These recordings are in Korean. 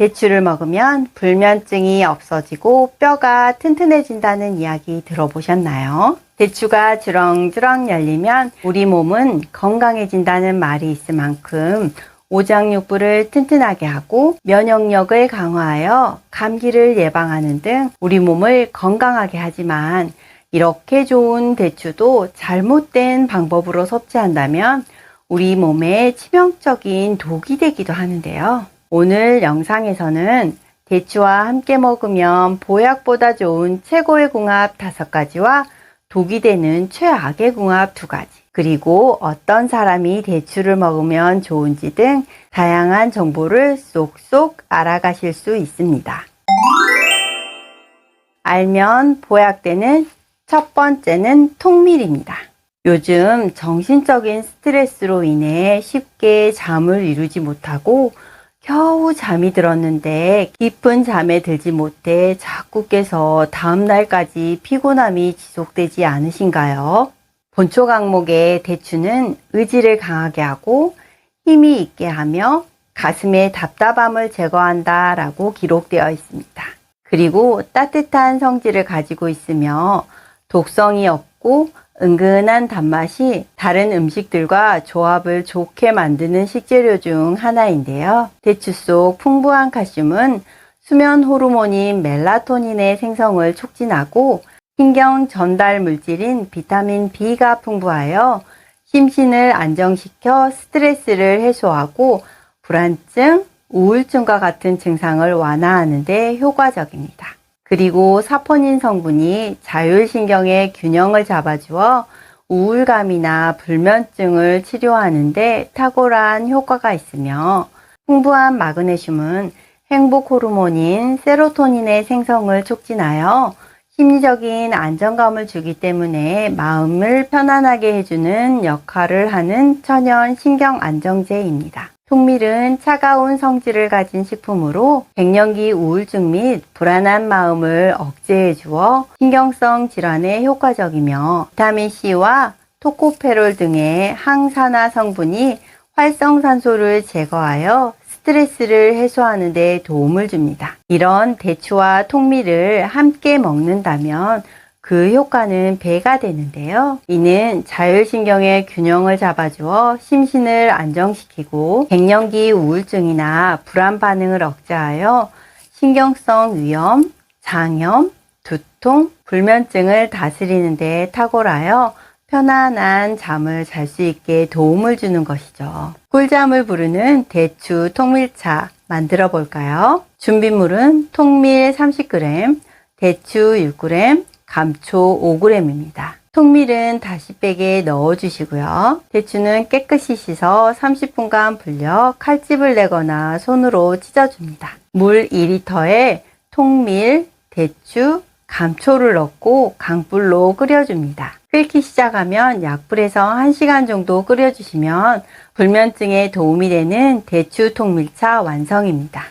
대추를 먹으면 불면증이 없어지고 뼈가 튼튼해진다는 이야기 들어보셨나요? 대추가 주렁주렁 열리면 우리 몸은 건강해진다는 말이 있을 만큼 오장육부를 튼튼하게 하고 면역력을 강화하여 감기를 예방하는 등 우리 몸을 건강하게 하지만, 이렇게 좋은 대추도 잘못된 방법으로 섭취한다면 우리 몸에 치명적인 독이 되기도 하는데요. 오늘 영상에서는 대추와 함께 먹으면 보약보다 좋은 최고의 궁합 5가지와 독이 되는 최악의 궁합 2가지, 그리고 어떤 사람이 대추를 먹으면 좋은지 등 다양한 정보를 쏙쏙 알아가실 수 있습니다. 알면 보약되는 첫 번째는 통밀입니다. 요즘 정신적인 스트레스로 인해 쉽게 잠을 이루지 못하고 겨우 잠이 들었는데 깊은 잠에 들지 못해 자꾸 깨서 다음날까지 피곤함이 지속되지 않으신가요? 본초 강목의 대추는 의지를 강하게 하고 힘이 있게 하며 가슴의 답답함을 제거한다 라고 기록되어 있습니다. 그리고 따뜻한 성질을 가지고 있으며 독성이 없고 은근한 단맛이 다른 음식들과 조합을 좋게 만드는 식재료 중 하나인데요. 대추 속 풍부한 칼슘은 수면 호르몬인 멜라토닌의 생성을 촉진하고 신경 전달 물질인 비타민 B가 풍부하여 심신을 안정시켜 스트레스를 해소하고 불안증, 우울증과 같은 증상을 완화하는 데 효과적입니다. 그리고 사포닌 성분이 자율신경의 균형을 잡아주어 우울감이나 불면증을 치료하는 데 탁월한 효과가 있으며, 풍부한 마그네슘은 행복 호르몬인 세로토닌의 생성을 촉진하여 심리적인 안정감을 주기 때문에 마음을 편안하게 해주는 역할을 하는 천연 신경 안정제입니다. 통밀은 차가운 성질을 가진 식품으로 갱년기 우울증 및 불안한 마음을 억제해 주어 신경성 질환에 효과적이며, 비타민C와 토코페롤 등의 항산화 성분이 활성산소를 제거하여 스트레스를 해소하는 데 도움을 줍니다. 이런 대추와 통밀을 함께 먹는다면 그 효과는 배가 되는데요. 이는 자율신경의 균형을 잡아주어 심신을 안정시키고 갱년기 우울증이나 불안 반응을 억제하여 신경성 위염, 장염, 두통, 불면증을 다스리는 데 탁월하여 편안한 잠을 잘 수 있게 도움을 주는 것이죠. 꿀잠을 부르는 대추 통밀차 만들어 볼까요? 준비물은 통밀 30g, 대추 6g, 감초 5g입니다. 통밀은 다시팩에 넣어주시고요. 대추는 깨끗이 씻어 30분간 불려 칼집을 내거나 손으로 찢어줍니다. 물 2리터에 통밀, 대추, 감초를 넣고 강불로 끓여줍니다. 끓기 시작하면 약불에서 1시간 정도 끓여주시면 불면증에 도움이 되는 대추 통밀차 완성입니다.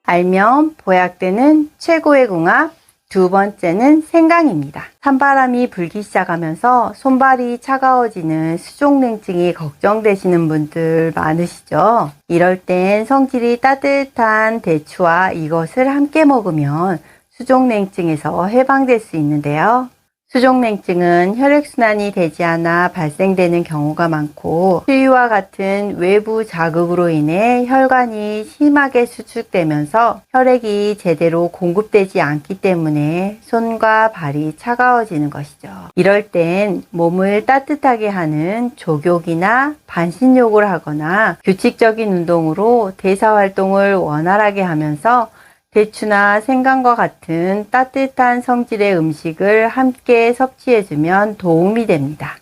알면 보약되는 최고의 궁합 2번째는 생강입니다. 찬바람이 불기 시작하면서 손발이 차가워지는 수족냉증이 걱정되시는 분들 많으시죠? 이럴 땐 성질이 따뜻한 대추와 이것을 함께 먹으면 수족냉증에서 해방될 수 있는데요. 수족냉증은 혈액순환이 되지 않아 발생되는 경우가 많고, 추위와 같은 외부 자극으로 인해 혈관이 심하게 수축되면서 혈액이 제대로 공급되지 않기 때문에 손과 발이 차가워지는 것이죠. 이럴 땐 몸을 따뜻하게 하는 족욕이나 반신욕을 하거나 규칙적인 운동으로 대사활동을 원활하게 하면서 대추나 생강과 같은 따뜻한 성질의 음식을 함께 섭취해주면 도움이 됩니다.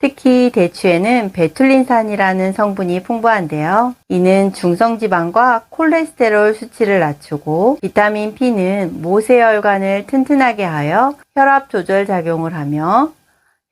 특히 대추에는 베툴린산이라는 성분이 풍부한데요. 이는 중성지방과 콜레스테롤 수치를 낮추고, 비타민 P는 모세혈관을 튼튼하게 하여 혈압 조절 작용을 하며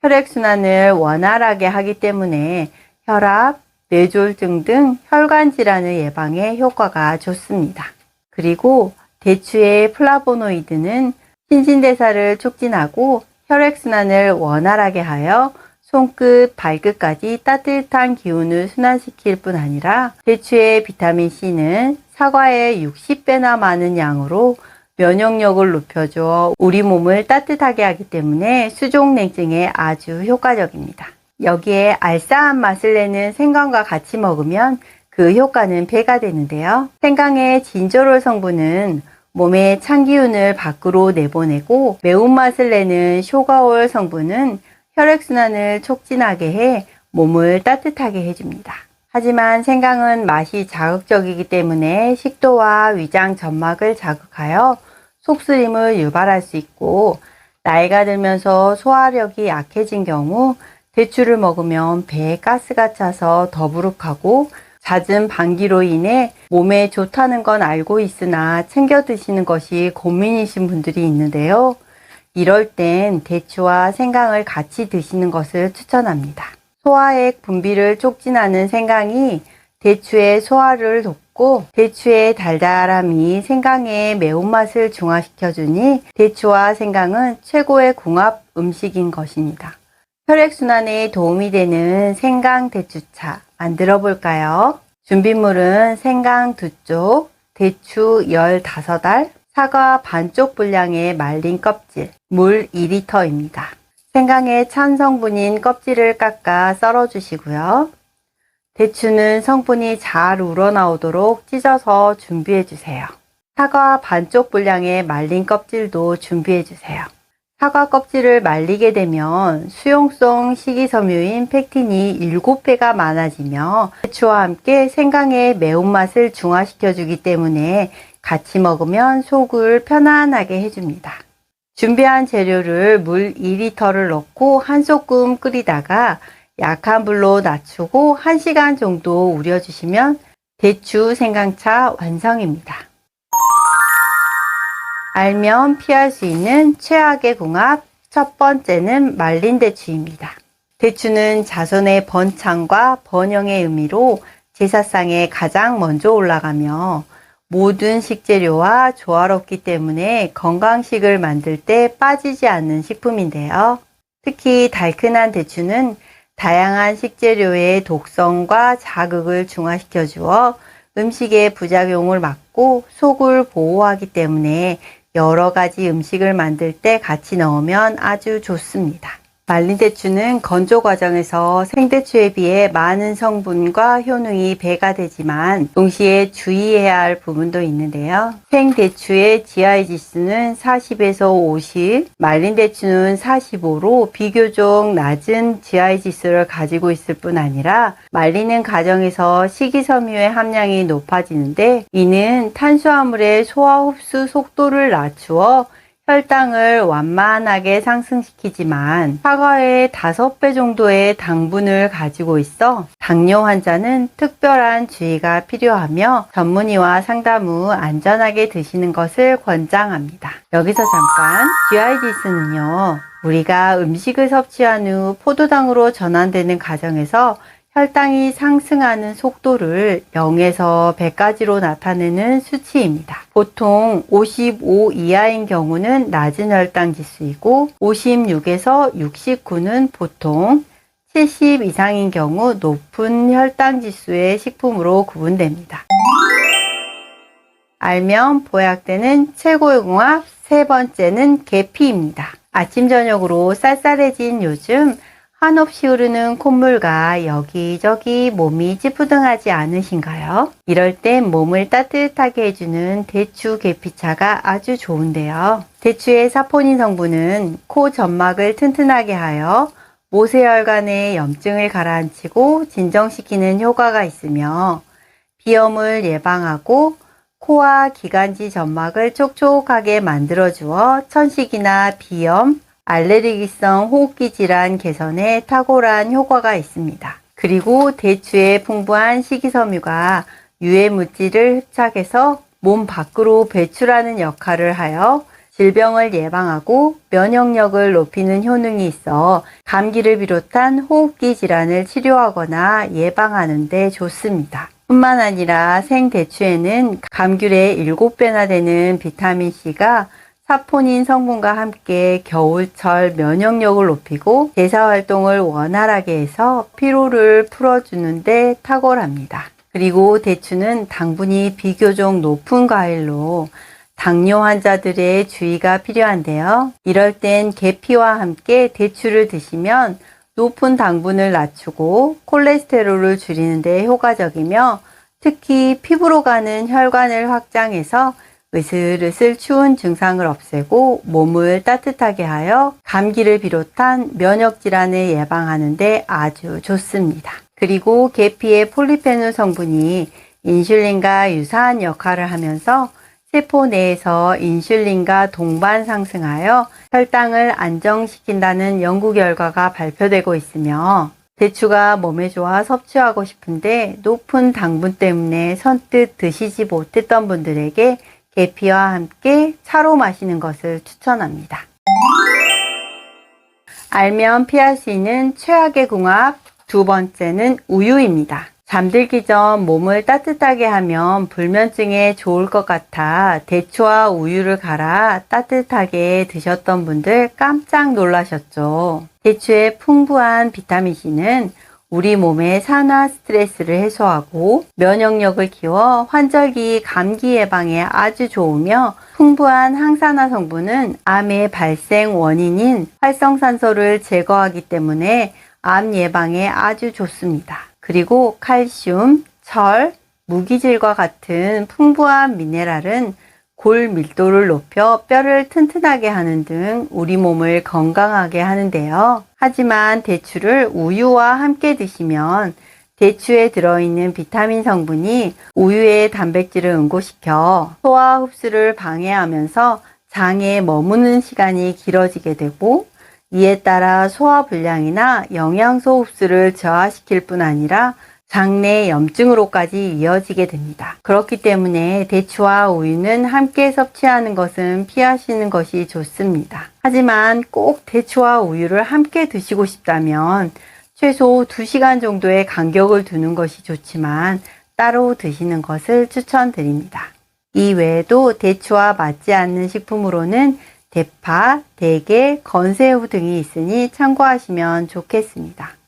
혈액순환을 원활하게 하기 때문에 혈압, 뇌졸중 등 혈관 질환을 예방에 효과가 좋습니다. 그리고 대추의 플라보노이드는 신진대사를 촉진하고 혈액순환을 원활하게 하여 손끝, 발끝까지 따뜻한 기운을 순환시킬 뿐 아니라 대추의 비타민C는 사과의 60배나 많은 양으로 면역력을 높여줘 우리 몸을 따뜻하게 하기 때문에 수족냉증에 아주 효과적입니다. 여기에 알싸한 맛을 내는 생강과 같이 먹으면 그 효과는 배가 되는데요. 생강의 진저롤 성분은 몸의 찬 기운을 밖으로 내보내고 매운맛을 내는 쇼가올 성분은 혈액순환을 촉진하게 해 몸을 따뜻하게 해줍니다. 하지만 생강은 맛이 자극적이기 때문에 식도와 위장 점막을 자극하여 속쓰림을 유발할 수 있고 나이가 들면서 소화력이 약해진 경우 대추를 먹으면 배에 가스가 차서 더부룩하고 잦은 방귀로 인해 몸에 좋다는 건 알고 있으나 챙겨 드시는 것이 고민이신 분들이 있는데요. 이럴 땐 대추와 생강을 같이 드시는 것을 추천합니다. 소화액 분비를 촉진하는 생강이 대추의 소화를 돕고 대추의 달달함이 생강의 매운맛을 중화시켜주니 대추와 생강은 최고의 궁합 음식인 것입니다. 혈액순환에 도움이 되는 생강 대추차 만들어 볼까요? 준비물은 생강 2쪽, 대추 15알, 사과 반쪽 분량의 말린 껍질, 물 2리터입니다. 생강의 찬 성분인 껍질을 깎아 썰어 주시고요. 대추는 성분이 잘 우러나오도록 찢어서 준비해 주세요. 사과 반쪽 분량의 말린 껍질도 준비해 주세요. 사과 껍질을 말리게 되면 수용성 식이섬유인 펙틴이 7배가 많아지며 대추와 함께 생강의 매운맛을 중화시켜주기 때문에 같이 먹으면 속을 편안하게 해줍니다. 준비한 재료를 물 2리터를 넣고 한 소끔 끓이다가 약한 불로 낮추고 1시간 정도 우려주시면 대추 생강차 완성입니다. 알면 피할 수 있는 최악의 궁합 첫 번째는 말린 대추입니다. 대추는 자손의 번창과 번영의 의미로 제사상에 가장 먼저 올라가며 모든 식재료와 조화롭기 때문에 건강식을 만들 때 빠지지 않는 식품인데요. 특히 달큰한 대추는 다양한 식재료의 독성과 자극을 중화시켜 주어 음식의 부작용을 막고 속을 보호하기 때문에 여러 가지 음식을 만들 때 같이 넣으면 아주 좋습니다. 말린 대추는 건조 과정에서 생대추에 비해 많은 성분과 효능이 배가 되지만 동시에 주의해야 할 부분도 있는데요. 생대추의 GI 지수는 40에서 50, 말린 대추는 45로 비교적 낮은 GI 지수를 가지고 있을 뿐 아니라 말리는 과정에서 식이섬유의 함량이 높아지는데 이는 탄수화물의 소화 흡수 속도를 낮추어 혈당을 완만하게 상승시키지만 사과의 5배 정도의 당분을 가지고 있어 당뇨 환자는 특별한 주의가 필요하며 전문의와 상담 후 안전하게 드시는 것을 권장합니다. 여기서 잠깐 GI 지수는요. 우리가 음식을 섭취한 후 포도당으로 전환되는 과정에서 혈당이 상승하는 속도를 0에서 100까지로 나타내는 수치입니다. 보통 55 이하인 경우는 낮은 혈당 지수이고 56에서 69는 보통 70 이상인 경우 높은 혈당 지수의 식품으로 구분됩니다. 알면 보약되는 최고의 궁합 세 번째는 계피입니다. 아침 저녁으로 쌀쌀해진 요즘 한없이 흐르는 콧물과 여기저기 몸이 찌뿌둥하지 않으신가요? 이럴 땐 몸을 따뜻하게 해주는 대추 계피차가 아주 좋은데요. 대추의 사포닌 성분은 코 점막을 튼튼하게 하여 모세혈관의 염증을 가라앉히고 진정시키는 효과가 있으며 비염을 예방하고 코와 기관지 점막을 촉촉하게 만들어주어 천식이나 비염, 알레르기성 호흡기 질환 개선에 탁월한 효과가 있습니다. 그리고 대추의 풍부한 식이섬유가 유해 물질을 흡착해서 몸 밖으로 배출하는 역할을 하여 질병을 예방하고 면역력을 높이는 효능이 있어 감기를 비롯한 호흡기 질환을 치료하거나 예방하는 데 좋습니다. 뿐만 아니라 생대추에는 감귤의 7배나 되는 비타민C가 사포닌 성분과 함께 겨울철 면역력을 높이고 대사 활동을 원활하게 해서 피로를 풀어주는데 탁월합니다. 그리고 대추는 당분이 비교적 높은 과일로 당뇨 환자들의 주의가 필요한데요. 이럴 땐 계피와 함께 대추를 드시면 높은 당분을 낮추고 콜레스테롤을 줄이는 데 효과적이며 특히 피부로 가는 혈관을 확장해서 으슬으슬 추운 증상을 없애고 몸을 따뜻하게 하여 감기를 비롯한 면역 질환을 예방하는 데 아주 좋습니다. 그리고 계피의 폴리페놀 성분이 인슐린과 유사한 역할을 하면서 세포 내에서 인슐린과 동반 상승하여 혈당을 안정시킨다는 연구 결과가 발표되고 있으며 대추가 몸에 좋아 섭취하고 싶은데 높은 당분 때문에 선뜻 드시지 못했던 분들에게 계피와 함께 차로 마시는 것을 추천합니다. 알면 피할 수 있는 최악의 궁합 두 번째는 우유입니다. 잠들기 전 몸을 따뜻하게 하면 불면증에 좋을 것 같아 대추와 우유를 갈아 따뜻하게 드셨던 분들 깜짝 놀라셨죠. 대추의 풍부한 비타민C는 우리 몸의 산화 스트레스를 해소하고 면역력을 키워 환절기 감기 예방에 아주 좋으며 풍부한 항산화 성분은 암의 발생 원인인 활성산소를 제거하기 때문에 암 예방에 아주 좋습니다. 그리고 칼슘, 철, 무기질과 같은 풍부한 미네랄은 골 밀도를 높여 뼈를 튼튼하게 하는 등 우리 몸을 건강하게 하는데요. 하지만 대추를 우유와 함께 드시면 대추에 들어있는 비타민 성분이 우유의 단백질을 응고시켜 소화 흡수를 방해하면서 장에 머무는 시간이 길어지게 되고 이에 따라 소화불량이나 영양소 흡수를 저하시킬 뿐 아니라 장내 염증으로까지 이어지게 됩니다. 그렇기 때문에 대추와 우유는 함께 섭취하는 것은 피하시는 것이 좋습니다. 하지만 꼭 대추와 우유를 함께 드시고 싶다면 최소 2시간 정도의 간격을 두는 것이 좋지만 따로 드시는 것을 추천드립니다. 이 외에도 대추와 맞지 않는 식품으로는 대파, 대게, 건새우 등이 있으니 참고하시면 좋겠습니다.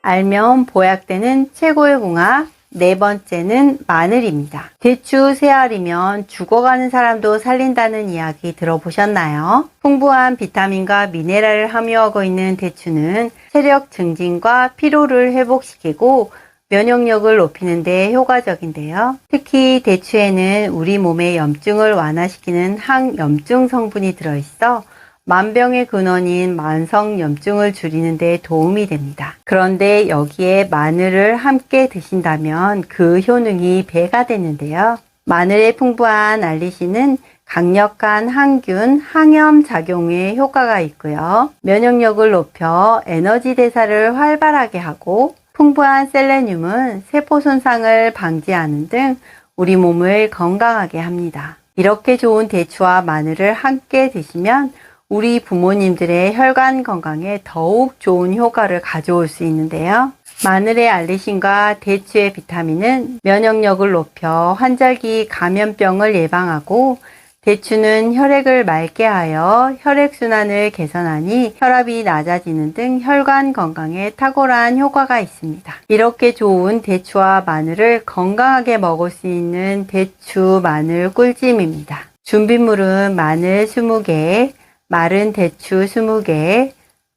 알면 보약되는 최고의 궁합 네 번째는 마늘입니다. 대추 3알이면 죽어가는 사람도 살린다는 이야기 들어보셨나요? 풍부한 비타민과 미네랄을 함유하고 있는 대추는 체력 증진과 피로를 회복시키고 면역력을 높이는 데 효과적인데요. 특히 대추에는 우리 몸의 염증을 완화시키는 항염증 성분이 들어있어 만병의 근원인 만성염증을 줄이는 데 도움이 됩니다. 그런데 여기에 마늘을 함께 드신다면 그 효능이 배가 되는데요. 마늘의 풍부한 알리신은 강력한 항균, 항염 작용에 효과가 있고요. 면역력을 높여 에너지 대사를 활발하게 하고 풍부한 셀레늄은 세포 손상을 방지하는 등 우리 몸을 건강하게 합니다. 이렇게 좋은 대추와 마늘을 함께 드시면 우리 부모님들의 혈관 건강에 더욱 좋은 효과를 가져올 수 있는데요. 마늘의 알리신과 대추의 비타민은 면역력을 높여 환절기 감염병을 예방하고 대추는 혈액을 맑게 하여 혈액순환을 개선하니 혈압이 낮아지는 등 혈관 건강에 탁월한 효과가 있습니다. 이렇게 좋은 대추와 마늘을 건강하게 먹을 수 있는 대추 마늘 꿀찜입니다. 준비물은 마늘 20개, 마른 대추 20개,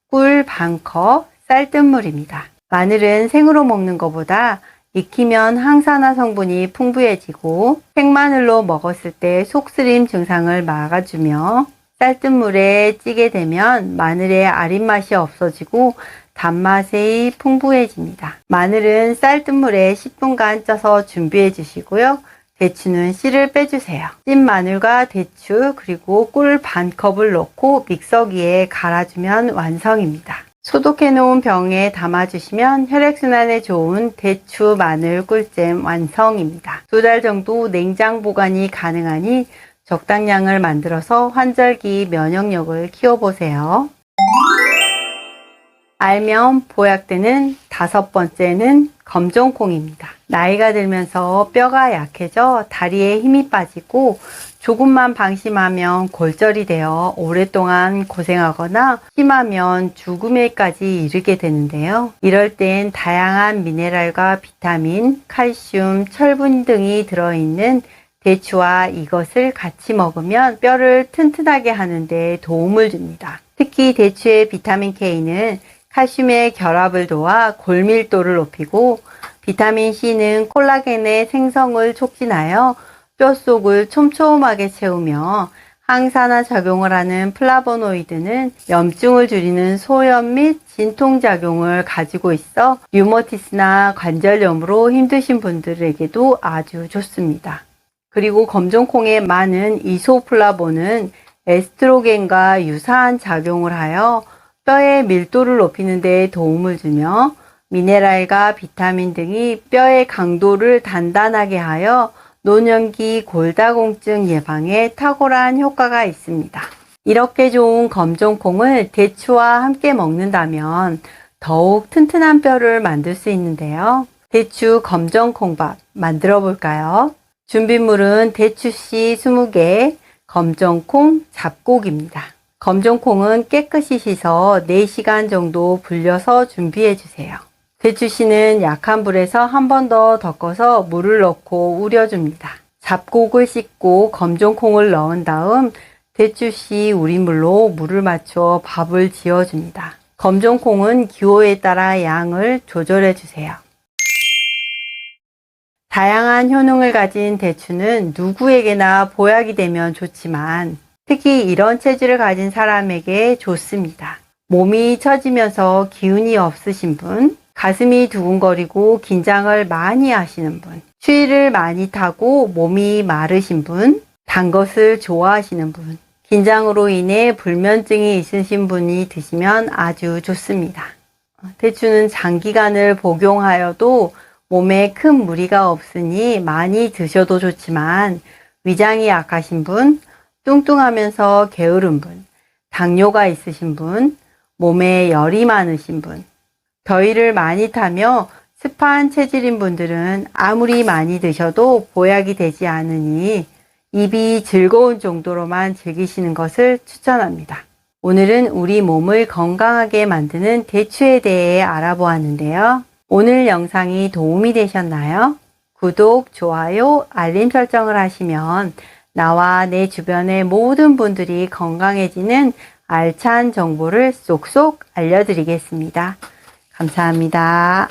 꿀 반컵, 쌀뜨물입니다. 마늘은 생으로 먹는 것보다 익히면 항산화 성분이 풍부해지고 생마늘로 먹었을 때 속쓰림 증상을 막아주며 쌀뜨물에 찌게 되면 마늘의 아린 맛이 없어지고 단맛이 풍부해집니다. 마늘은 쌀뜨물에 10분간 쪄서 준비해 주시고요. 대추는 씨를 빼주세요. 찐 마늘과 대추 그리고 꿀 반컵을 넣고 믹서기에 갈아주면 완성입니다. 소독해 놓은 병에 담아주시면 혈액순환에 좋은 대추 마늘 꿀잼 완성입니다. 2달 정도 냉장 보관이 가능하니 적당량을 만들어서 환절기 면역력을 키워보세요. 알면 보약되는 5번째는 검정콩입니다. 나이가 들면서 뼈가 약해져 다리에 힘이 빠지고 조금만 방심하면 골절이 되어 오랫동안 고생하거나 심하면 죽음에까지 이르게 되는데요. 이럴 땐 다양한 미네랄과 비타민, 칼슘, 철분 등이 들어있는 대추와 이것을 같이 먹으면 뼈를 튼튼하게 하는 데 도움을 줍니다. 특히 대추의 비타민 K는 칼슘의 결합을 도와 골밀도를 높이고 비타민 C는 콜라겐의 생성을 촉진하여 뼛속을 촘촘하게 채우며 항산화 작용을 하는 플라보노이드는 염증을 줄이는 소염 및 진통작용을 가지고 있어 류머티스나 관절염으로 힘드신 분들에게도 아주 좋습니다. 그리고 검정콩에 많은 이소플라본은 에스트로겐과 유사한 작용을 하여 뼈의 밀도를 높이는 데 도움을 주며 미네랄과 비타민 등이 뼈의 강도를 단단하게 하여 노년기 골다공증 예방에 탁월한 효과가 있습니다. 이렇게 좋은 검정콩을 대추와 함께 먹는다면 더욱 튼튼한 뼈를 만들 수 있는데요. 대추 검정콩밥 만들어 볼까요? 준비물은 대추씨 20개, 검정콩 잡곡입니다. 검정콩은 깨끗이 씻어 4시간 정도 불려서 준비해 주세요. 대추씨는 약한 불에서 한 번 더 덮어서 물을 넣고 우려줍니다. 잡곡을 씻고 검정콩을 넣은 다음 대추씨 우린물로 물을 맞춰 밥을 지어줍니다. 검정콩은 기호에 따라 양을 조절해 주세요. 다양한 효능을 가진 대추는 누구에게나 보약이 되면 좋지만 특히 이런 체질을 가진 사람에게 좋습니다. 몸이 처지면서 기운이 없으신 분, 가슴이 두근거리고 긴장을 많이 하시는 분, 추위를 많이 타고 몸이 마르신 분, 단 것을 좋아하시는 분, 긴장으로 인해 불면증이 있으신 분이 드시면 아주 좋습니다. 대추는 장기간을 복용하여도 몸에 큰 무리가 없으니 많이 드셔도 좋지만 위장이 약하신 분, 뚱뚱하면서 게으른 분, 당뇨가 있으신 분, 몸에 열이 많으신 분, 더위를 많이 타며 습한 체질인 분들은 아무리 많이 드셔도 보약이 되지 않으니 입이 즐거운 정도로만 즐기시는 것을 추천합니다. 오늘은 우리 몸을 건강하게 만드는 대추에 대해 알아보았는데요. 오늘 영상이 도움이 되셨나요? 구독, 좋아요, 알림 설정을 하시면 나와 내 주변의 모든 분들이 건강해지는 알찬 정보를 쏙쏙 알려드리겠습니다. 감사합니다.